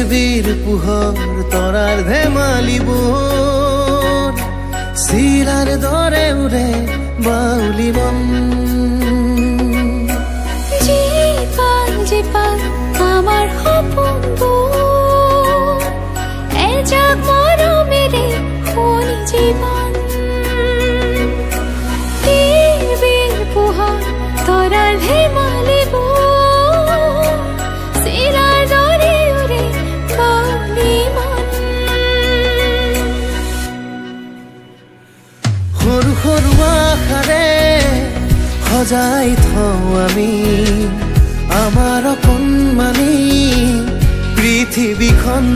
পৃথিৱীৰ পোহৰ তৰাৰ ধেমালিবোৰ চিলাৰ দৰে উৰে বাউলি মন জীপাল আমাৰ সপোনবোৰ এজাক মৰমেৰে শুনি জীৱন পৃথিৱীৰ পোহৰ তৰাৰ ধেমালিবোৰ চিলাৰ দৰে উৰে বাউলি মন সৰু সৰু আশাৰে সজাই থওঁ আমি আমাৰ অকণমানি পৃথিৱীখন